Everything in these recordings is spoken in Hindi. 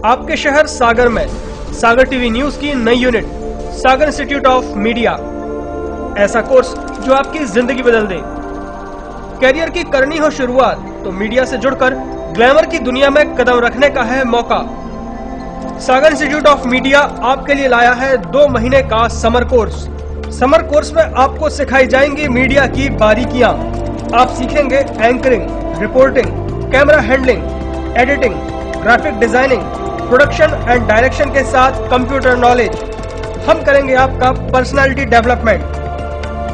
आपके शहर सागर में सागर टीवी न्यूज की नई unit Sagar institute of media. ऐसा कोर्स जो आपकी जिंदगी बदल दे। कैरियर की करनी हो शुरुआत तो मीडिया से जुड़कर ग्लैमर की दुनिया में कदम रखने का है मौका। सागर इंस्टीट्यूट ऑफ मीडिया आपके लिए लाया है 2 महीने का समर कोर्स। समर कोर्स में आपको सिखाई जाएंगी मीडिया की बारीकियां। आप सीखेंगे anchoring, reporting, camera handling, editing, graphic designing, production and direction के साथ कंप्यूटर नॉलेज। हम करेंगे आपका पर्सनालिटी डेवलपमेंट।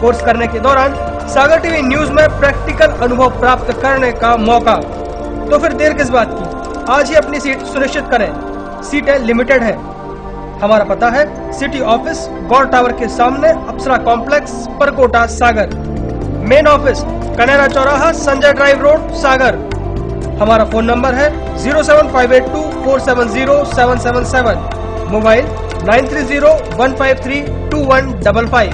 कोर्स करने के दौरान सागर टीवी न्यूज में प्रैक्टिकल अनुभव प्राप्त करने का मौका। तो फिर देर किस बात की, आज ही अपनी सीट सुनिश्चित करें। सीटें लिमिटेड है। हमारा पता है सिटी ऑफिस गौर टावर के सामने, अप्सरा कॉम्प्लेक्स, परकोटा, सागर। मेन ऑफिस कनेरा चौराहा, संजय ड्राइव रोड, सागर। हमारा फोन नंबर है 07582470777, मोबाइल 9301532155।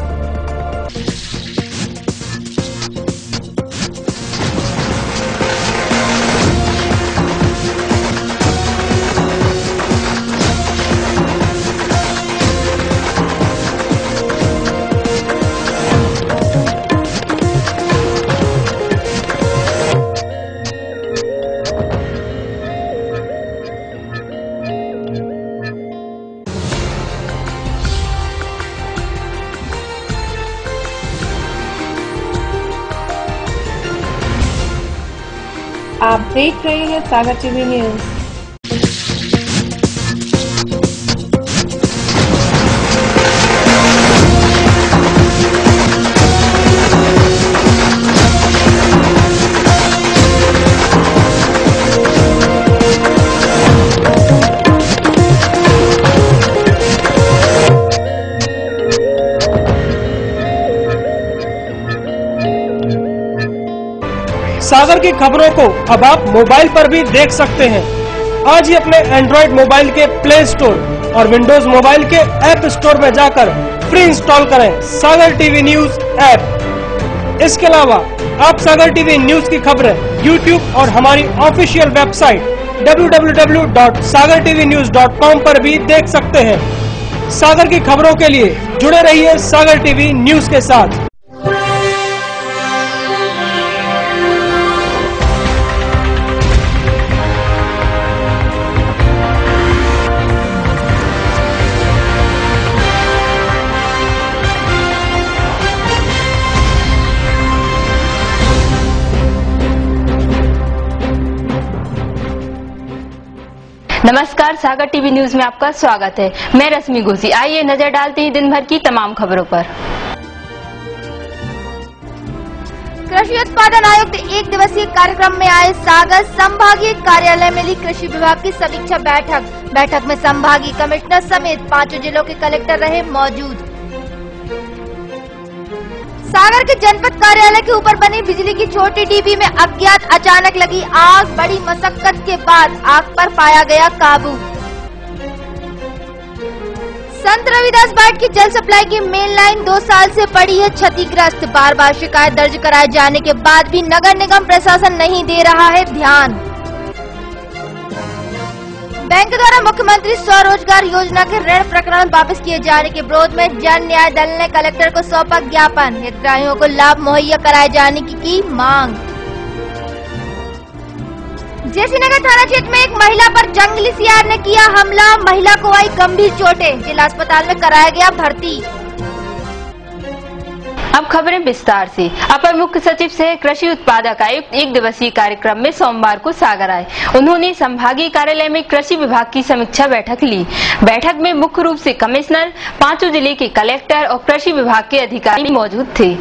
आप देख रहे हैं सागर टीवी न्यूज। सागर की खबरों को अब आप मोबाइल पर भी देख सकते हैं। आज ही अपने एंड्रॉइड मोबाइल के प्ले स्टोर और विंडोज मोबाइल के ऐप स्टोर में जाकर फ्री इंस्टॉल करें सागर टीवी न्यूज ऐप। इसके अलावा आप सागर टीवी न्यूज की खबरें यूट्यूब और हमारी ऑफिशियल वेबसाइट www.sagartvnews.com पर भी देख सकते हैं। सागर की खबरों के लिए जुड़े रहिए सागर टीवी न्यूज के साथ। नमस्कार, सागर टीवी न्यूज में आपका स्वागत है। मैं रश्मि घोसी। आइए नजर डालते हैं दिन भर की तमाम खबरों पर। कृषि उत्पादन आयुक्त 1 दिवसीय कार्यक्रम में आए सागर। संभागीय कार्यालय में ली कृषि विभाग की समीक्षा बैठक में संभागीय कमिश्नर समेत 5 जिलों के कलेक्टर रहे मौजूद। सागर के जनपद कार्यालय के ऊपर बनी बिजली की छोटी डीबी में अज्ञात अचानक लगी आग। बड़ी मशक्कत के बाद आग पर पाया गया काबू। संत रविदास बाट की जल सप्लाई की मेन लाइन 2 साल से पड़ी है क्षतिग्रस्त। बार शिकायत दर्ज कराए जाने के बाद भी नगर निगम प्रशासन नहीं दे रहा है ध्यान। बैंक द्वारा मुख्यमंत्री स्वरोजगार योजना के ऋण प्रकरण वापस किए जाने के विरोध में जन न्याय दल ने कलेक्टर को सौंपा ज्ञापन। हितग्राहियों को लाभ मुहैया कराए जाने की मांग। जेसीनगर थाना क्षेत्र में एक महिला पर जंगली सियार ने किया हमला। महिला को आई गंभीर चोटें। जिला अस्पताल में कराया गया भर्ती। अब खबरें विस्तार से। अपर मुख्य सचिव सह कृषि उत्पादक आयुक्त 1 दिवसीय कार्यक्रम में सोमवार को सागर आए। उन्होंने संभागीय कार्यालय में कृषि विभाग की समीक्षा बैठक ली। बैठक में मुख्य रूप से कमिश्नर, 5 जिले के कलेक्टर और कृषि विभाग के अधिकारी मौजूद थे।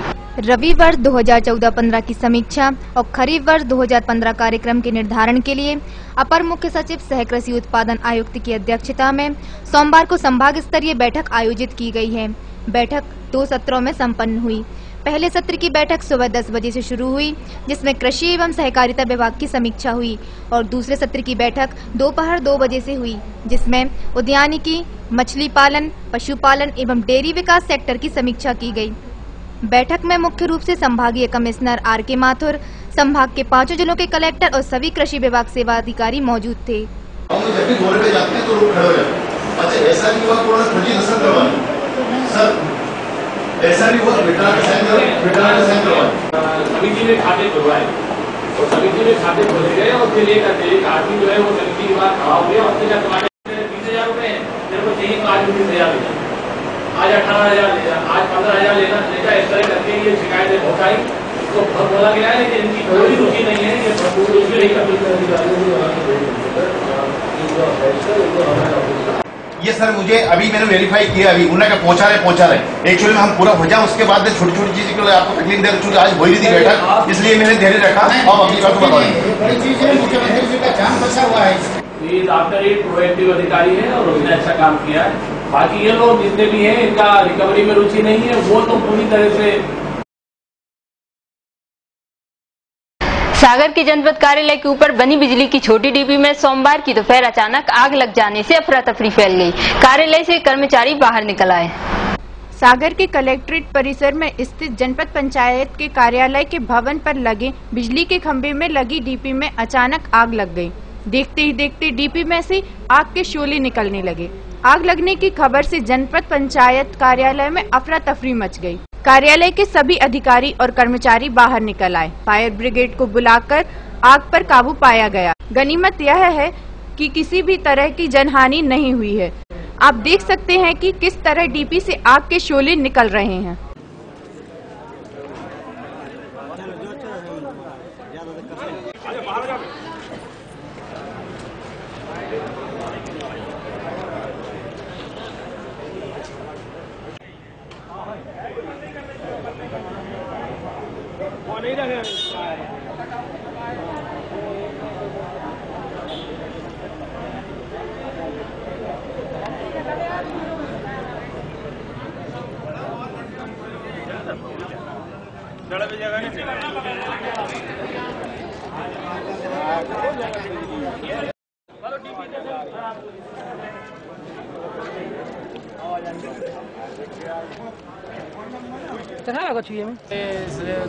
रबी वर्ष 2014-15 की समीक्षा और खरीफ वर्ष 2015 कार्यक्रम के निर्धारण के लिए अपर मुख्य सचिव सह कृषि उत्पादन आयुक्त की अध्यक्षता में सोमवार को संभाग स्तरीय बैठक आयोजित की गई है। बैठक 2 सत्रों में संपन्न हुई। पहले सत्र की बैठक सुबह 10 बजे से शुरू हुई, जिसमें कृषि एवं सहकारिता विभाग की समीक्षा हुई, और दूसरे सत्र की बैठक दोपहर 2 बजे से हुई, जिसमें उद्यानिकी, मछली पालन, पशुपालन एवं डेयरी विकास सेक्टर की समीक्षा की गई। बैठक में मुख्य रूप से संभागीय कमिश्नर आर.के. माथुर, संभाग के 5 जिलों के कलेक्टर और सभी कृषि विभाग सेवा अधिकारी मौजूद थे। हम जब भी दौरे पे जाते हैं तो लोग खड़े हो जाते हैं। अच्छा ऐसा नहीं हुआ कि उन्होंने फर्जी दस्तखत करवाए सर, ऐसा नहीं हुआ विटामिन साइन करवाए। समिति में खाते खुलवाए और समिति में खाते खोले गए और फिर एक आदमी जो है वो समिति के बाद खड़ा हो गया और उसने जब 20,000 रुपए मेरे को चाहिए तो आज 20,000 लेना, आज 18,000 लेना, आज 15,000 लेना, इस तरह करके ये शिकायतें बहुत आई। तो बोला गया है कि इनकी कोई रुचि नहीं है, ये रुचि नहीं करते। ये सर मुझे अभी मैंने वेरीफाई किया, अभी उन्होंने पहुंचा रहे एक्चुअली में हम पूरा हो जाए उसके बाद छोटी छोटी चीज के लिए आपको तकलीफ दे चूंकि आज हो रही थी बैठक, इसलिए मैंने धैर्य रखा और अगली बात को बताएंगे। मुख्यमंत्री जी का जान बचा हुआ है। ये डॉक्टर एक प्रोएक्टिव अधिकारी है और उसने अच्छा काम किया है। बाकी ये लोग जितने भी हैं इनका रिकवरी में रुचि नहीं है, वो तो पूरी तरह से। सागर के जनपद कार्यालय के ऊपर बनी बिजली की छोटी डिब्बी में सोमवार की दोपहर अचानक आग लग जाने से अफरा तफरी फैल गई। कार्यालय से कर्मचारी बाहर निकल आए। सागर के कलेक्ट्रेट परिसर में स्थित जनपद पंचायत के कार्यालय के भवन पर लगे बिजली के खंभे में लगी डीपी में अचानक आग लग गई। देखते ही देखते डीपी में से आग के शोले निकलने लगे। आग लगने की खबर से जनपद पंचायत कार्यालय में अफरा तफरी मच गई। कार्यालय के सभी अधिकारी और कर्मचारी बाहर निकल आए। फायर ब्रिगेड को बुलाकर आग पर काबू पाया गया। गनीमत यह है कि किसी भी तरह की जनहानि नहीं हुई है। आप देख सकते हैं कि किस तरह डीपी से आग के शोले निकल रहे हैं।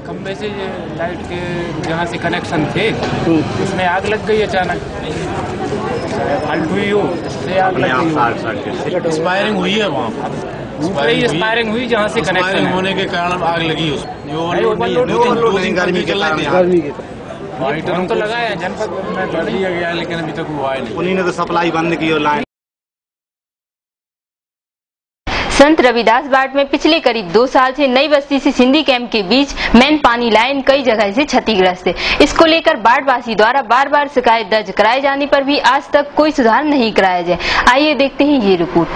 खंबे से लाइट के जहाँ से कनेक्शन थे उसमें आग लग गई अचानक। फाल्ट हुई हो इससे आग लग गई। एक्सपायरिंग हुई है वहाँ ऊपर ही एक्सपायरिंग हुई जहाँ से कनेक्शन होने के कारण आग लगी उसमें। हम तो लगाया जनपद में बढ़ गया लेकिन अभी तक हुआ नहीं। उन्हीं ने तो सप्लाई बंद की और लाइन। संत रविदास बाट में पिछले करीब 2 साल से नई बस्ती से सिंधी कैंप के बीच मेन पानी लाइन कई जगह से क्षतिग्रस्त है। इसको लेकर बाढ़ वासी द्वारा बार बार शिकायत दर्ज कराए जाने पर भी आज तक कोई सुधार नहीं कराया जाए। आइए देखते हैं ये रिपोर्ट।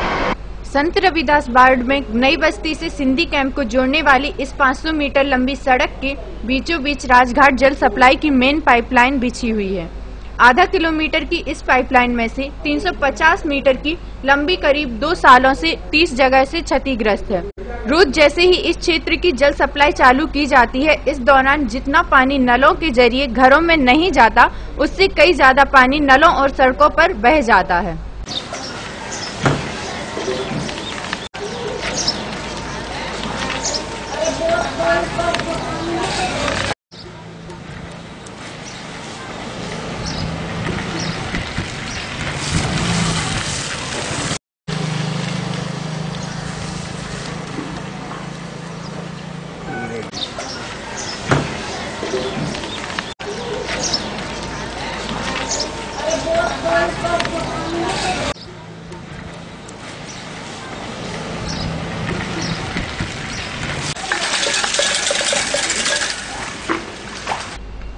संत रविदास बाड़ में नई बस्ती से सिंधी कैंप को जोड़ने वाली इस 500 मीटर लंबी सड़क के बीचों बीच राजघाट जल सप्लाई की मेन पाइपलाइन बिछी हुई है। आधा किलोमीटर की इस पाइपलाइन में से 350 मीटर की लंबी करीब 2 सालों से 30 जगह से क्षतिग्रस्त है। रोज जैसे ही इस क्षेत्र की जल सप्लाई चालू की जाती है, इस दौरान जितना पानी नलों के जरिए घरों में नहीं जाता, उससे कई ज्यादा पानी नलों और सड़कों पर बह जाता है।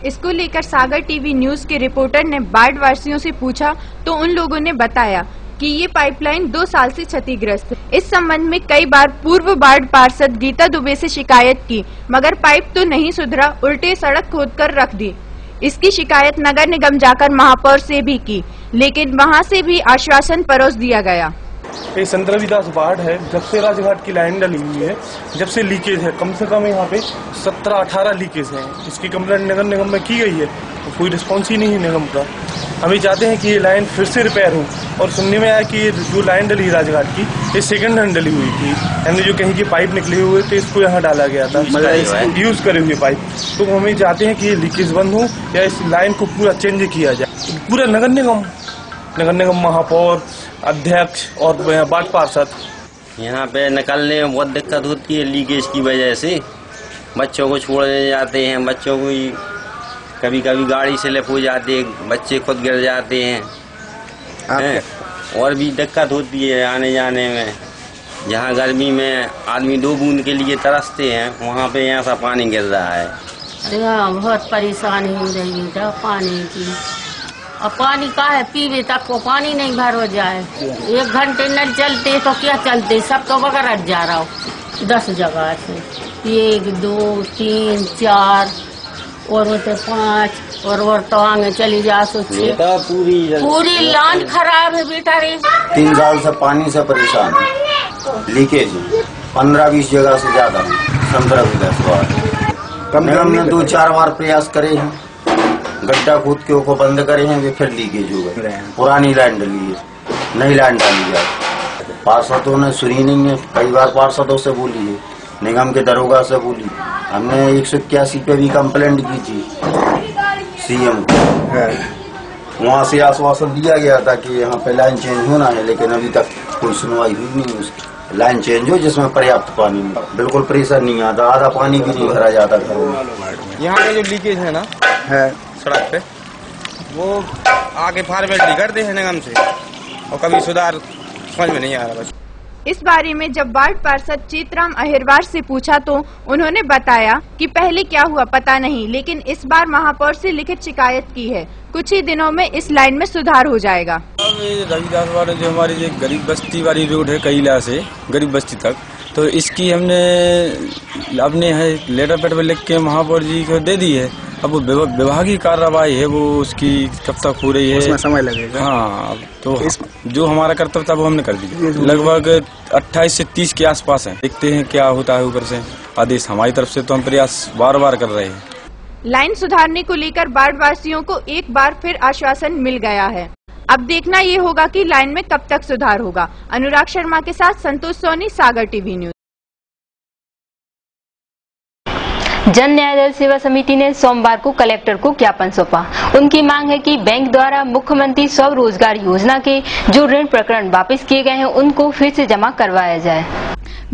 इसको लेकर सागर टीवी न्यूज के रिपोर्टर ने बाढ़ वासियों से पूछा तो उन लोगों ने बताया कि ये पाइपलाइन 2 साल से क्षतिग्रस्त है। इस संबंध में कई बार पूर्व बाढ़ पार्षद गीता दुबे से शिकायत की, मगर पाइप तो नहीं सुधरा, उल्टे सड़क खोदकर रख दी। इसकी शिकायत नगर निगम जाकर महापौर से भी की, लेकिन वहां से भी आश्वासन परोस दिया गया। ये संत रविदास बाढ़ है, जब से राजघाट की लाइन डली हुई है, जब से लीकेज है, कम से कम यहाँ पे 17-18 लीकेज हैं। इसकी कंप्लेंट नगर निगम में की गई है, तो कोई रिस्पॉन्स ही नहीं है निगम का। हम ये चाहते हैं कि ये लाइन फिर से रिपेयर हो। और सुनने में आया कि ये जो लाइन डली राजघाट की, ये सेकंड हैंड डली हुई थी, यानी जो कहीं की पाइप निकले हुए थे इसको यहाँ डाला गया था, यूज करे हुए पाइप। तो हम ये चाहते हैं कि ये लीकेज बंद हो या इस लाइन को पूरा चेंज किया जाए। पूरा नगर निगम नगर निगम महापौर, अध्यक्ष और वार्ड पार्षद। यहाँ पे निकलने में बहुत दिक्कत होती है लीकेज की वजह से। बच्चों को छोड़ने जाते हैं, बच्चों को कभी कभी गाड़ी स्लिप हो जाती है, बच्चे खुद गिर जाते हैं। और भी दिक्कत होती है आने जाने में। जहाँ गर्मी में आदमी 2 बूंद के लिए तरसते हैं, वहाँ पे ऐसा पानी गिर रहा है। अरे बहुत परेशानी हो रही है पानी की। अब पानी का है, पीवे तक को पानी नहीं भर हो जाए। 1 घंटे नल चलते तो क्या चलते, सब तो बगैर जा रहा हो 10 जगह से, 1 2 3 4 और होते 5 और तो आगे चली जा सो 6। पूरी लाइन खराब है बेटा रे। 3 साल से पानी से परेशान है, लीकेज 15-20 जगह से ज्यादा 15-20 निगम ने 2-4 बार प्रयास करे हैं, गड्ढा खोद के उसको बंद करे हैं, वे फिर लीकेज हो गए। पुरानी लाइन डली है, नई लाइन डाली जाए। पार्षदों ने सुनी नहीं है, कई बार पार्षदों से बोली है, निगम के दरोगा से बोली। हमने 181 पे भी कंप्लेंट की थी सीएम को। वहाँ से आश्वासन दिया गया था कि यहाँ पे लाइन चेंज होना है, लेकिन अभी तक कोई सुनवाई हुई नहीं उसकी। लाइन चेंज हो जिसमें पर्याप्त पानी, बिल्कुल प्रेशर नहीं आता, आधा पानी भी नहीं भरा जाता घरों में। यहाँ पे जो लीकेज है ना है सड़क पे, वो आगे फॉरवर्ड करते हैं निगम से, और कभी सुधार समझ में नहीं आ रहा। बस इस बारे में जब वार्ड पार्षद चितराम अहिरवार से पूछा तो उन्होंने बताया कि पहले क्या हुआ पता नहीं, लेकिन इस बार महापौर से लिखित शिकायत की है। कुछ ही दिनों में इस लाइन में सुधार हो जाएगा। अब रविदास वाले जो हमारी जो गरीब बस्ती वाली रोड है कैला से गरीब बस्ती तक, तो इसकी हमने अपने लेटर पेड पे लिख के महापौर जी को दे दी है। अब वो विभागीय कार्रवाई है, वो उसकी कब तक हो रही है, उसमें समय लगेगा। हाँ, तो जो हमारा कर्तव्य था वो हमने कर दिया। लगभग 28 से 30 के आसपास है। देखते हैं क्या होता है ऊपर से आदेश। हमारी तरफ से तो हम प्रयास बार कर रहे हैं। लाइन सुधारने को लेकर वार्ड वासियों को एक बार फिर आश्वासन मिल गया है। अब देखना ये होगा कि लाइन में कब तक सुधार होगा। अनुराग शर्मा के साथ संतोष सोनी, सागर टीवी न्यूज। जन न्याय सेवा समिति ने सोमवार को कलेक्टर को ज्ञापन सौंपा। उनकी मांग है कि बैंक द्वारा मुख्यमंत्री स्वरोजगार योजना के जो ऋण प्रकरण वापस किए गए हैं उनको फिर से जमा करवाया जाए।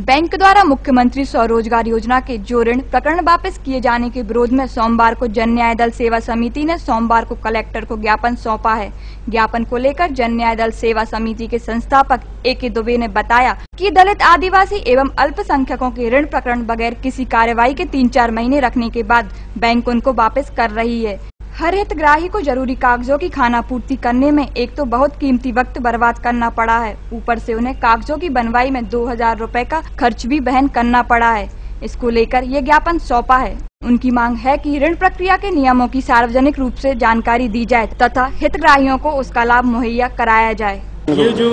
बैंक द्वारा मुख्यमंत्री स्वरोजगार योजना के जो ऋण प्रकरण वापस किए जाने के विरोध में सोमवार को जन न्याय दल सेवा समिति ने सोमवार को कलेक्टर को ज्ञापन सौंपा है। ज्ञापन को लेकर जन न्याय दल सेवा समिति के संस्थापक ए.के. दुबे ने बताया कि दलित, आदिवासी एवं अल्पसंख्यकों के ऋण प्रकरण बगैर किसी कार्रवाई के 3-4 महीने रखने के बाद बैंक उनको वापस कर रही है। हर हितग्राही को जरूरी कागजों की खानापूर्ति करने में एक तो बहुत कीमती वक्त बर्बाद करना पड़ा है, ऊपर से उन्हें कागजों की बनवाई में 2000 रुपए का खर्च भी वहन करना पड़ा है। इसको लेकर ये ज्ञापन सौंपा है। उनकी मांग है कि ऋण प्रक्रिया के नियमों की सार्वजनिक रूप से जानकारी दी जाए तथा हितग्राहियों को उसका लाभ मुहैया कराया जाए। ये जो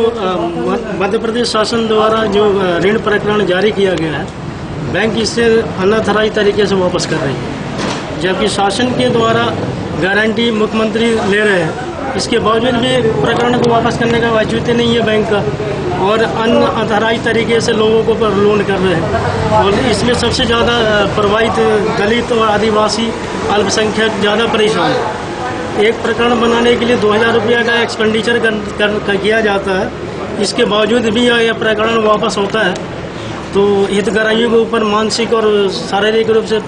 मध्य प्रदेश शासन द्वारा जो ऋण प्रकरण जारी किया गया है, बैंक इससे अनधिकृत तरीके से वापस कर रही है, जबकि शासन के द्वारा गारंटी मुख्यमंत्री ले रहे हैं। इसके बावजूद भी प्रकरण को वापस करने का औचित्य नहीं है बैंक का, और अनधिकृत तरीके से लोगों को पर लोन कर रहे हैं। और इसमें सबसे ज़्यादा प्रभावित दलित और आदिवासी अल्पसंख्यक ज़्यादा परेशान है। एक प्रकरण बनाने के लिए 2000 रुपया का एक्सपेंडिचर किया जाता है। इसके बावजूद भी यह प्रकरण वापस होता है, तो हितग्राहियों के ऊपर मानसिक और शारीरिक रूप से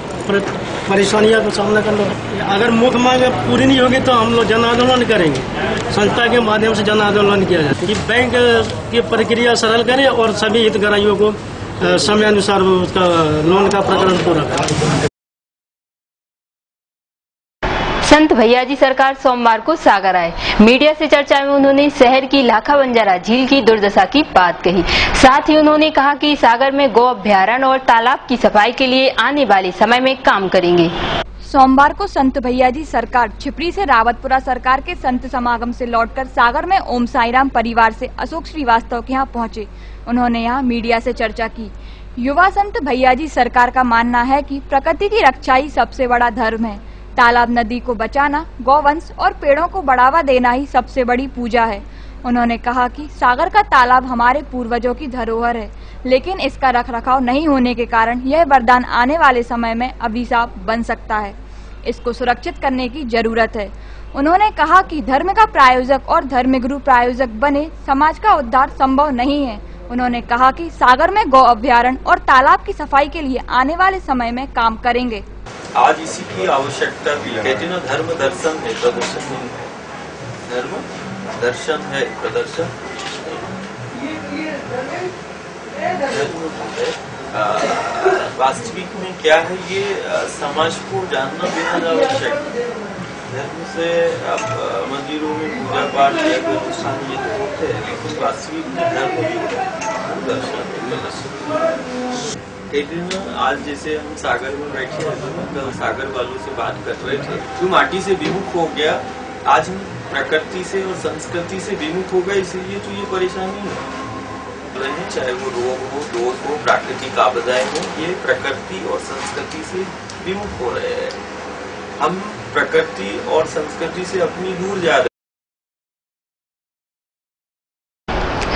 परेशानियों का सामना करना। अगर मुख्य मांग पूरी नहीं होगी तो हम लोग जन आंदोलन करेंगे। संस्था के माध्यम से जन आंदोलन किया जाए कि बैंक की प्रक्रिया सरल करें और सभी हितग्राहियों को समय अनुसार उसका लोन का प्रकरण पूरा करें। संत भैयाजी सरकार सोमवार को सागर आए। मीडिया से चर्चा में उन्होंने शहर की लाखा बंजारा झील की दुर्दशा की बात कही। साथ ही उन्होंने कहा कि सागर में गौ अभ्यारण्य और तालाब की सफाई के लिए आने वाले समय में काम करेंगे। सोमवार को संत भैयाजी सरकार छिपरी से रावतपुरा सरकार के संत समागम से लौटकर सागर में ओम साईराम परिवार से अशोक श्रीवास्तव के यहाँ पहुँचे। उन्होंने यहाँ मीडिया से चर्चा की। युवा संत भैयाजी सरकार का मानना है कि प्रकृति की रक्षा ही सबसे बड़ा धर्म है। तालाब, नदी को बचाना, गौवंश और पेड़ों को बढ़ावा देना ही सबसे बड़ी पूजा है। उन्होंने कहा कि सागर का तालाब हमारे पूर्वजों की धरोहर है, लेकिन इसका रखरखाव नहीं होने के कारण यह वरदान आने वाले समय में अभिशाप बन सकता है। इसको सुरक्षित करने की जरूरत है। उन्होंने कहा कि धर्म का प्रायोजक और धर्मगुरु प्रायोजक बने समाज का उद्धार संभव नहीं है। उन्होंने कहा कि सागर में गौ अभ्यारण्य और तालाब की सफाई के लिए आने वाले समय में काम करेंगे। आज इसी की आवश्यकता भी है। कहते ना, धर्म दर्शन है, प्रदर्शन नहीं है। धर्म दर्शन है, प्रदर्शन वास्तविक में क्या है, ये समाज को जानना बेहद आवश्यक है। धर्म से आप मंदिरों में पूजा पाठ या कोई अनुष्ठान ये तो होते हैं, लेकिन वास्तविक में धर्म भी दर्शन प्रदर्शन। आज जैसे हम सागर में बैठे हैं तो सागर वालों से बात कर रहे थे, जो माटी से विमुख हो गया, आज हम प्रकृति से और संस्कृति से विमुख हो गए, इसलिए तो ये परेशानी है। चाहे वो रोग हो, दोष हो, प्राकृतिक आपदाएं हो, ये प्रकृति और संस्कृति से विमुख हो रहे हैं। हम प्रकृति और संस्कृति से अपनी दूर जा रहे हैं।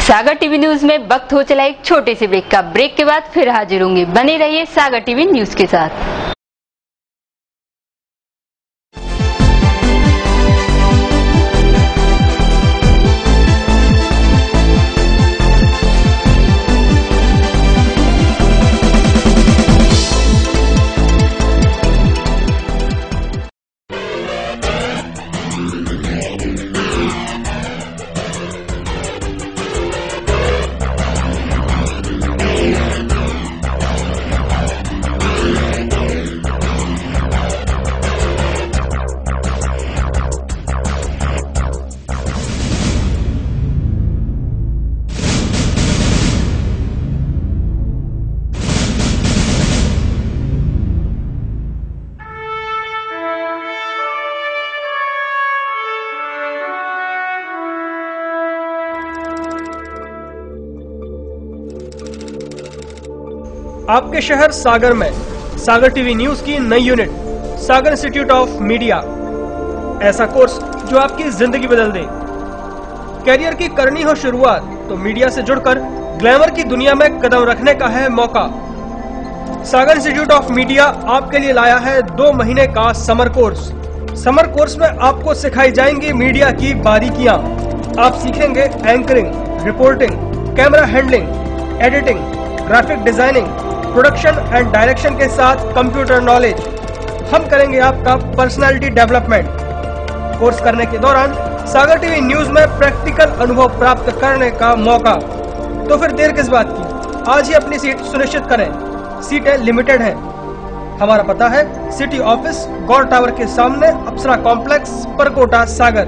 सागर टीवी न्यूज में वक्त हो चला एक छोटे से ब्रेक का। ब्रेक के बाद फिर हाजिर होंगे। बने रहिए सागर टीवी न्यूज के साथ। आपके शहर सागर में सागर टीवी न्यूज की नई unit Sagar institute of media, ऐसा कोर्स जो आपकी जिंदगी बदल दे। कैरियर की करनी हो शुरुआत तो मीडिया से जुड़कर ग्लैमर की दुनिया में कदम रखने का है मौका। सागर इंस्टीट्यूट ऑफ मीडिया आपके लिए लाया है 2 महीने का समर कोर्स। समर कोर्स में आपको सिखाई जाएंगी मीडिया की बारीकियां। आप सीखेंगे anchoring, reporting, camera handling, editing, graphic designing, production and direction के साथ कंप्यूटर नॉलेज। हम करेंगे आपका पर्सनालिटी डेवलपमेंट। कोर्स करने के दौरान सागर टीवी न्यूज में प्रैक्टिकल अनुभव प्राप्त करने का मौका। तो फिर देर किस बात की, आज ही अपनी सीट सुनिश्चित करें। सीटें लिमिटेड हैं। हमारा पता है सिटी ऑफिस गौर टावर के सामने, अप्सरा कॉम्प्लेक्स, परकोटा, सागर।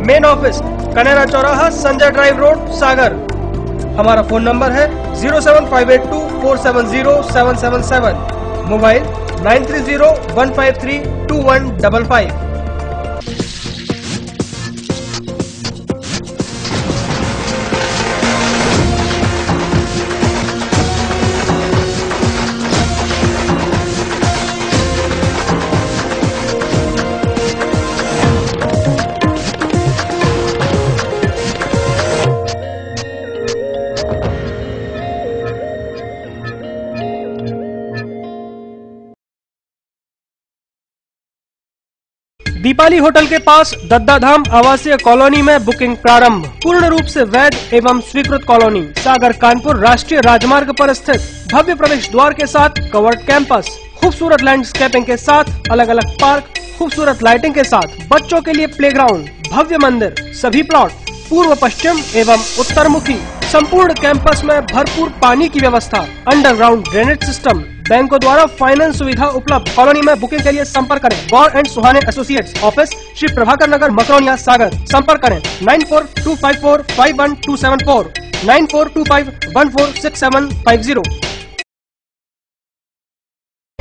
मेन ऑफिस कनेरा चौराहा, संजय ड्राइव रोड, सागर। हमारा फोन नंबर है 07582470777, मोबाइल 9301532155। दीपाली होटल के पास दद्दाधाम आवासीय कॉलोनी में बुकिंग प्रारंभ। पूर्ण रूप से वैध एवं स्वीकृत कॉलोनी, सागर कानपुर राष्ट्रीय राजमार्ग पर स्थित, भव्य प्रवेश द्वार के साथ कवर्ड कैंपस, खूबसूरत लैंडस्केपिंग के साथ अलग अलग पार्क, खूबसूरत लाइटिंग के साथ बच्चों के लिए प्लेग्राउंड, भव्य मंदिर, सभी प्लॉट पूर्व पश्चिम एवं उत्तर मुखी। संपूर्ण कैंपस में भरपूर पानी की व्यवस्था, अंडरग्राउंड ड्रेनेज सिस्टम, बैंकों द्वारा फाइनेंस सुविधा उपलब्ध। कॉलोनी में बुकिंग के लिए संपर्क करें Gaur and Suhane associates, office Shri Prabhakar Nagar, Makronia, Sagar. संपर्क करें 9425451274, 9425146750।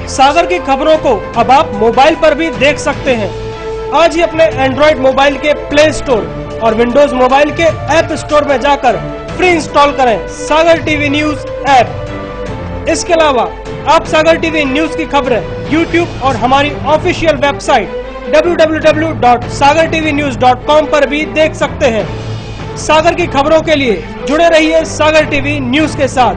सागर की खबरों को अब आप मोबाइल पर भी देख सकते हैं। आज ही अपने एंड्रॉइड मोबाइल के प्ले स्टोर और विंडोज मोबाइल के ऐप स्टोर में जाकर फ्री इंस्टॉल करें सागर टीवी न्यूज ऐप। इसके अलावा आप सागर टीवी न्यूज की खबरें यूट्यूब और हमारी ऑफिशियल वेबसाइट www.sagartvnews.com पर भी देख सकते हैं। सागर की खबरों के लिए जुड़े रहिए सागर टीवी न्यूज के साथ।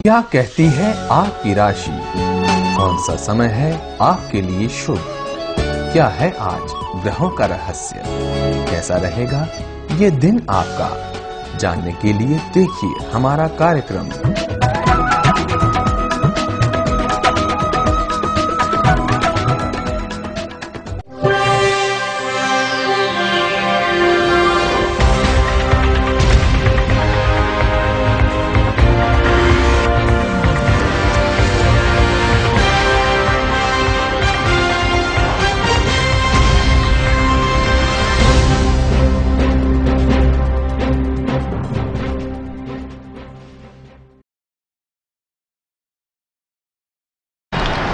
क्या कहती है आपकी राशि? कौन सा समय है आपके लिए शुभ? क्या है आज ग्रहों का रहस्य? कैसा रहेगा ये दिन आपका? जानने के लिए देखिए हमारा कार्यक्रम।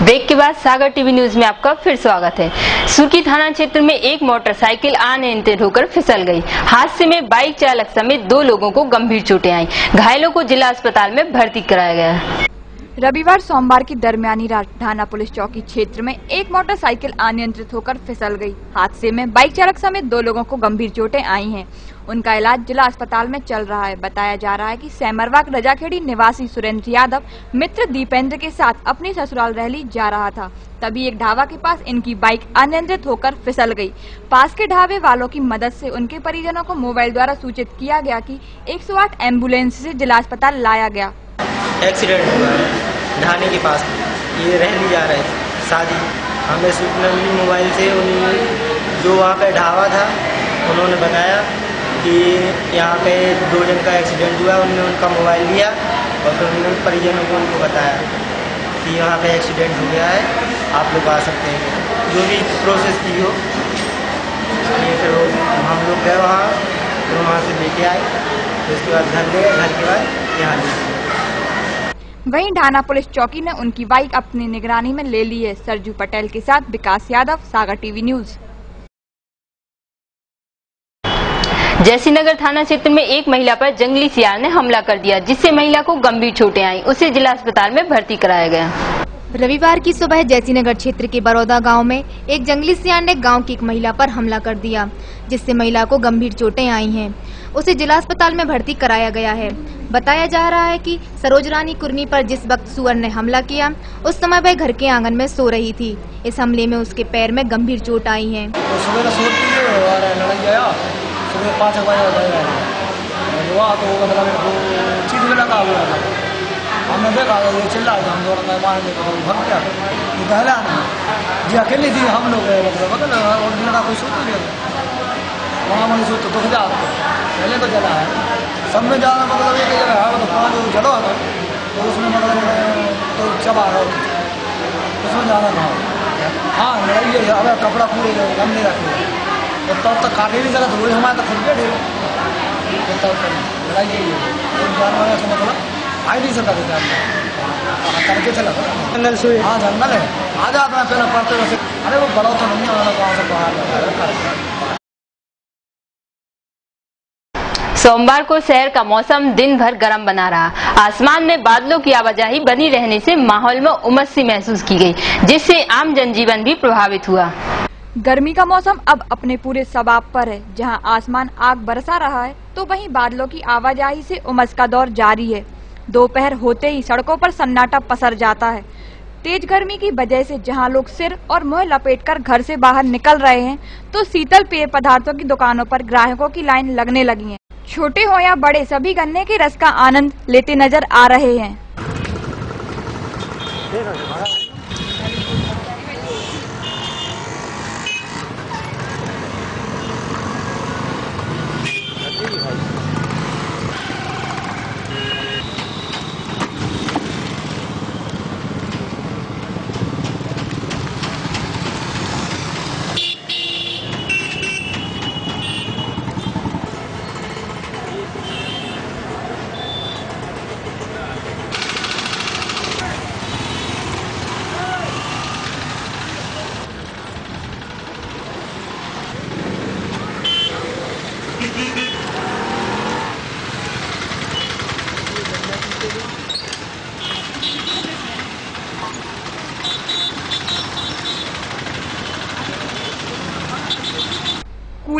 ब्रेक के बाद सागर टीवी न्यूज में आपका फिर स्वागत है। सुर्की थाना क्षेत्र में एक मोटरसाइकिल अनियंत्रित होकर फिसल गई। हादसे में बाइक चालक समेत 2 लोगों को गंभीर चोटें आई। घायलों को जिला अस्पताल में भर्ती कराया गया। रविवार सोमवार की दरमियानी रात ढाना पुलिस चौकी क्षेत्र में एक मोटरसाइकिल अनियंत्रित होकर फिसल गई। हादसे में बाइक चालक समेत 2 लोगों को गंभीर चोटें आई हैं। उनका इलाज जिला अस्पताल में चल रहा है। बताया जा रहा है कि सेमरवाग रजाखेड़ी निवासी सुरेंद्र यादव मित्र दीपेंद्र के साथ अपनी ससुराल रैली जा रहा था। तभी एक ढाबा के पास इनकी बाइक अनियंत्रित होकर फिसल गई। पास के ढाबे वालों की मदद से उनके परिजनों को मोबाइल द्वारा सूचित किया गया कि 108 एम्बुलेंस से जिला अस्पताल लाया गया। एक्सीडेंट हुआ है ढाने के पास, ये रैली जा रहे थे शादी। हमें सूचना मिली मोबाइल से, उन्हीं जो वहाँ पे ढाबा था उन्होंने बताया कि यहाँ पे 2 जन का एक्सीडेंट हुआ। उन्होंने उनका मोबाइल लिया और फिर उन्होंने परिजनों को उनको बताया कि यहाँ पे एक्सीडेंट हो गया है, आप लोग आ सकते हैं, जो भी प्रोसेस की हो। ये फिर हम लोग गए वहाँ, फिर वहाँ से लेके आए, फिर उसके बाद घर गए, घर के बाद यहाँ ले। वहीं ढाना पुलिस चौकी ने उनकी बाइक अपनी निगरानी में ले ली है। सरजू पटेल के साथ विकास यादव, सागर टीवी न्यूज। जयसिंहनगर थाना क्षेत्र में एक महिला पर जंगली सियार ने हमला कर दिया, जिससे महिला को गंभीर चोटें आई। उसे जिला अस्पताल में भर्ती कराया गया। रविवार की सुबह जयसिंहनगर क्षेत्र के बरौदा गांव में एक जंगली सियार ने गांव की एक महिला पर हमला कर दिया, जिससे महिला को गंभीर चोटें आई हैं। उसे जिला अस्पताल में भर्ती कराया गया है। बताया जा रहा है कि सरोज रानी कुर्मी पर जिस वक्त सुअर ने हमला किया, उस समय वह घर के आंगन में सो रही थी। इस हमले में उसके पैर में गंभीर चोट आई है। सुबह 5 बजे हुआ तो मतलब चीज में लगा हुआ था। हमने देखा ये चिल्ला था, हम दौड़ मारने को भाग गया। ये पहला नहीं जी, अकेले थी हम लोग, मतलब बगल और लड़ा कोई सोती नहीं वहाँ मैंने सोच तो जा पहले तो जला है सब में जाना, मतलब एक जगह है तो 5 जलो था तो उसमें मतलब तो चबा रहा उसमें जाना था। हाँ लड़ाई अब कपड़ा पूरे गंदे रखे तो तब तक काटे नहीं सकता, वही हमारे तो खुद बैठे तब तक लड़ाई यही है। जानवर से मतलब आ नहीं सकता करके चला जंगल से। हाँ जंगल है, आ जाता है पहले पढ़ते वैसे। अरे वो बड़ा तो नहीं है, गाँव से बाहर। सोमवार को शहर का मौसम दिन भर गर्म बना रहा। आसमान में बादलों की आवाजाही बनी रहने से माहौल में उमस सी महसूस की गई, जिससे आम जनजीवन भी प्रभावित हुआ। गर्मी का मौसम अब अपने पूरे सबाब पर है। जहां आसमान आग बरसा रहा है, तो वहीं बादलों की आवाजाही से उमस का दौर जारी है। दोपहर होते ही सड़कों पर सन्नाटा पसर जाता है। तेज गर्मी की वजह से जहां लोग सिर और मुंह लपेटकर घर से बाहर निकल रहे हैं, तो शीतल पेय पदार्थों की दुकानों पर ग्राहकों की लाइन लगने लगी है। छोटे हो या बड़े, सभी गन्ने के रस का आनंद लेते नजर आ रहे हैं।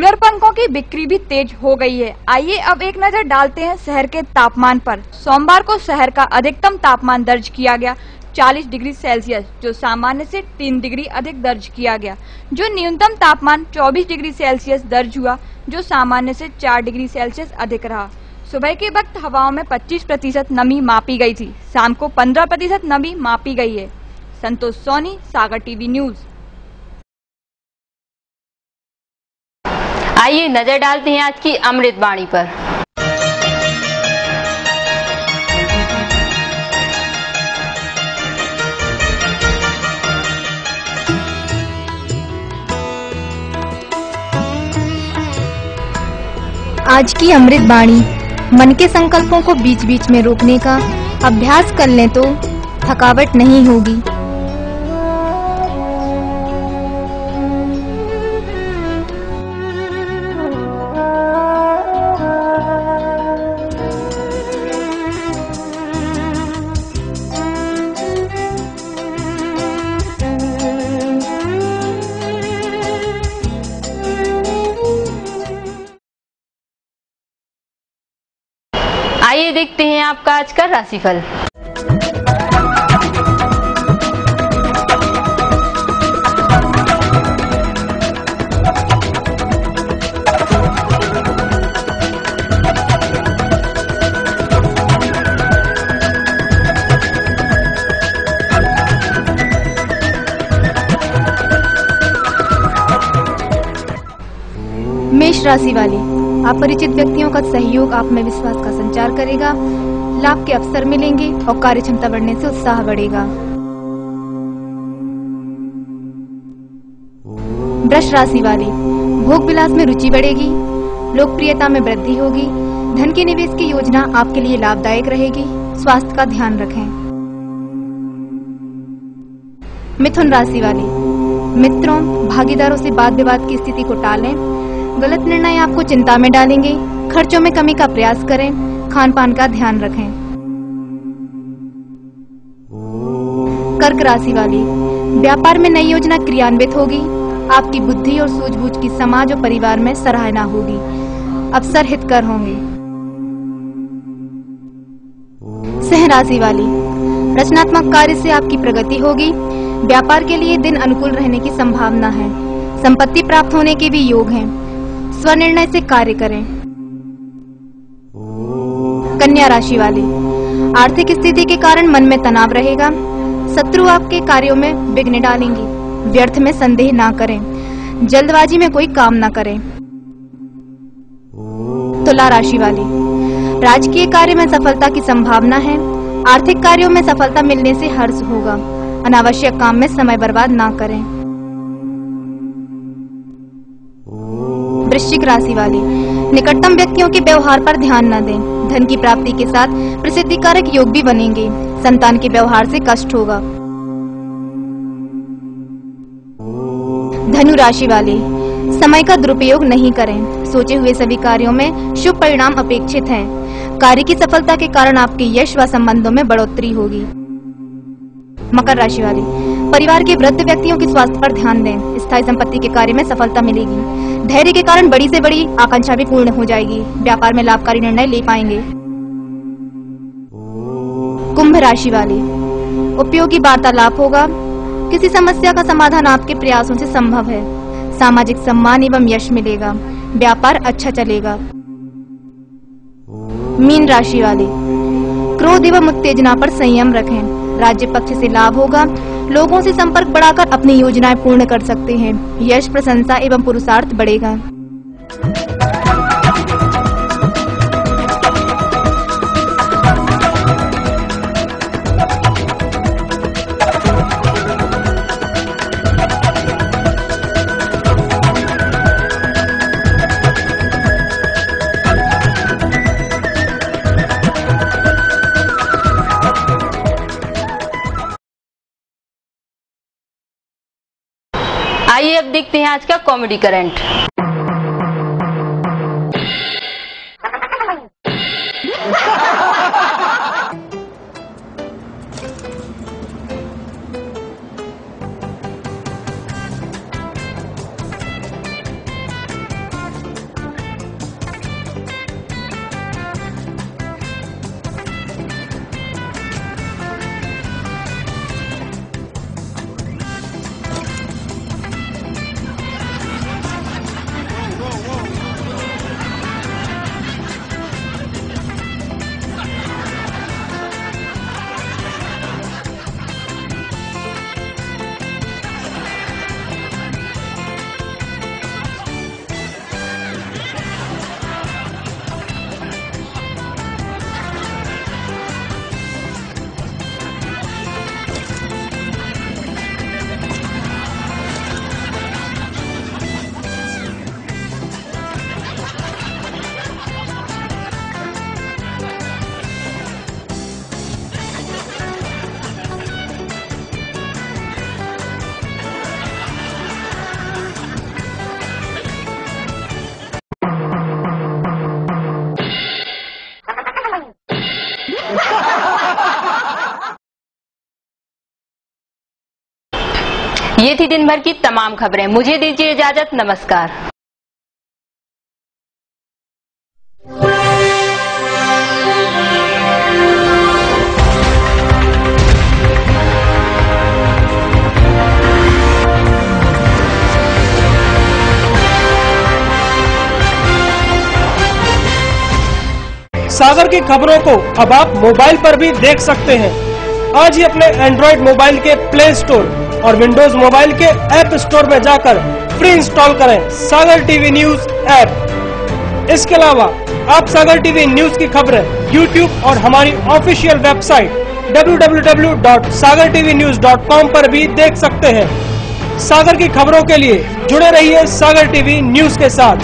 कूलर पंखों की बिक्री भी तेज हो गई है। आइए अब एक नजर डालते हैं शहर के तापमान पर। सोमवार को शहर का अधिकतम तापमान दर्ज किया गया 40 डिग्री सेल्सियस, जो सामान्य से 3 डिग्री अधिक दर्ज किया गया। जो न्यूनतम तापमान 24 डिग्री सेल्सियस दर्ज हुआ, जो सामान्य से 4 डिग्री सेल्सियस अधिक रहा। सुबह के वक्त हवाओं में 25% नमी मापी गई थी, शाम को 15% नमी मापी गई है। संतोष सोनी, सागर टीवी न्यूज। आइए नजर डालते हैं आज की अमृतवाणी पर। आज की अमृतवाणी। मन के संकल्पों को बीच बीच में रोकने का अभ्यास कर लें तो थकावट नहीं होगी। आइए देखते हैं आपका आज का राशिफल। मेष राशि वाले, अपरिचित व्यक्तियों का सहयोग आप में विश्वास का संचार करेगा। लाभ के अवसर मिलेंगे और कार्य क्षमता बढ़ने से उत्साह बढ़ेगा। वृष राशि वाले, भोग विलास में रुचि बढ़ेगी, लोकप्रियता में वृद्धि होगी। धन के निवेश की योजना आपके लिए लाभदायक रहेगी। स्वास्थ्य का ध्यान रखें। मिथुन राशि वाले, मित्रों भागीदारों से वाद विवाद की स्थिति को टालें। गलत निर्णय आपको चिंता में डालेंगे। खर्चों में कमी का प्रयास करें। खान पान का ध्यान रखें। कर्क राशि वाले, व्यापार में नई योजना क्रियान्वित होगी। आपकी बुद्धि और सूझबूझ की समाज और परिवार में सराहना होगी। अवसर हितकर होंगे। सिंह राशि वाले, रचनात्मक कार्य से आपकी प्रगति होगी। व्यापार के लिए दिन अनुकूल रहने की संभावना है। संपत्ति प्राप्त होने के भी योग हैं। स्वनिर्णय से कार्य करें। कन्या राशि वाले, आर्थिक स्थिति के कारण मन में तनाव रहेगा। शत्रु आपके कार्यों में विघ्न डालेंगे। व्यर्थ में संदेह ना करें। जल्दबाजी में कोई काम ना करें। तुला राशि वाले, राजकीय कार्य में सफलता की संभावना है। आर्थिक कार्यों में सफलता मिलने से हर्ष होगा। अनावश्यक काम में समय बर्बाद ना करें। वृश्चिक राशि वाले, निकटतम व्यक्तियों के व्यवहार पर ध्यान न दें। धन की प्राप्ति के साथ प्रसिद्धि कारक योग भी बनेंगे। संतान के व्यवहार से कष्ट होगा। धनु राशि वाले, समय का दुरुपयोग नहीं करें। सोचे हुए सभी कार्यों में शुभ परिणाम अपेक्षित हैं। कार्य की सफलता के कारण आपके यश व संबंधों में बढ़ोतरी होगी। मकर राशि वाले, परिवार के वृद्ध व्यक्तियों के स्वास्थ्य पर ध्यान दें। स्थायी संपत्ति के कार्य में सफलता मिलेगी। धैर्य के कारण बड़ी से बड़ी आकांक्षा भी पूर्ण हो जाएगी। व्यापार में लाभकारी निर्णय ले पाएंगे। कुंभ राशि वाले, उपयोगी वार्तालाप होगा। किसी समस्या का समाधान आपके प्रयासों से संभव है। सामाजिक सम्मान एवं यश मिलेगा। व्यापार अच्छा चलेगा। मीन राशि वाले, क्रोध एवं उत्तेजना पर संयम रखें। राज्य पक्ष से लाभ होगा। लोगों से संपर्क बढ़ाकर अपनी योजनाएं पूर्ण कर सकते हैं। यश, प्रशंसा एवं पुरुषार्थ बढ़ेगा। आइए अब देखते हैं आज का कॉमेडी करंट। ये थी दिन भर की तमाम खबरें। मुझे दीजिए इजाजत। नमस्कार। सागर की खबरों को अब आप मोबाइल पर भी देख सकते हैं। आज ही अपने एंड्रॉइड मोबाइल के प्ले स्टोर और विंडोज मोबाइल के ऐप स्टोर में जाकर फ्री इंस्टॉल करें सागर टीवी न्यूज ऐप। इसके अलावा आप सागर टीवी न्यूज की खबरें YouTube और हमारी ऑफिशियल वेबसाइट www.sagartvnews.com पर भी देख सकते हैं। सागर की खबरों के लिए जुड़े रहिए सागर टीवी न्यूज के साथ।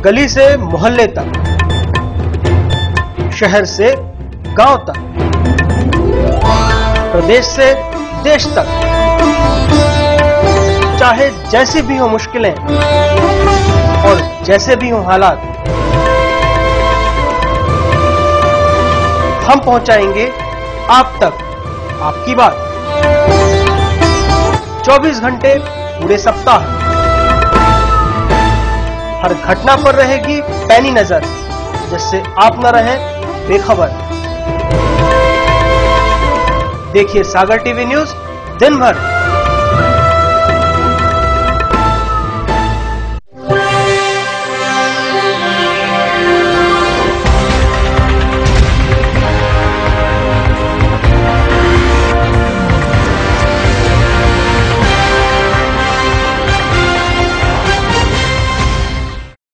गली से मोहल्ले तक, शहर से गांव तक, प्रदेश से देश तक, चाहे जैसी भी हो मुश्किलें और जैसे भी हो हालात, हम पहुंचाएंगे आप तक आपकी बात। 24 घंटे पूरे सप्ताह हर घटना पर रहेगी पैनी नजर, जिससे आप न रहें बेखबर। देखिए सागर टीवी न्यूज दिन भर।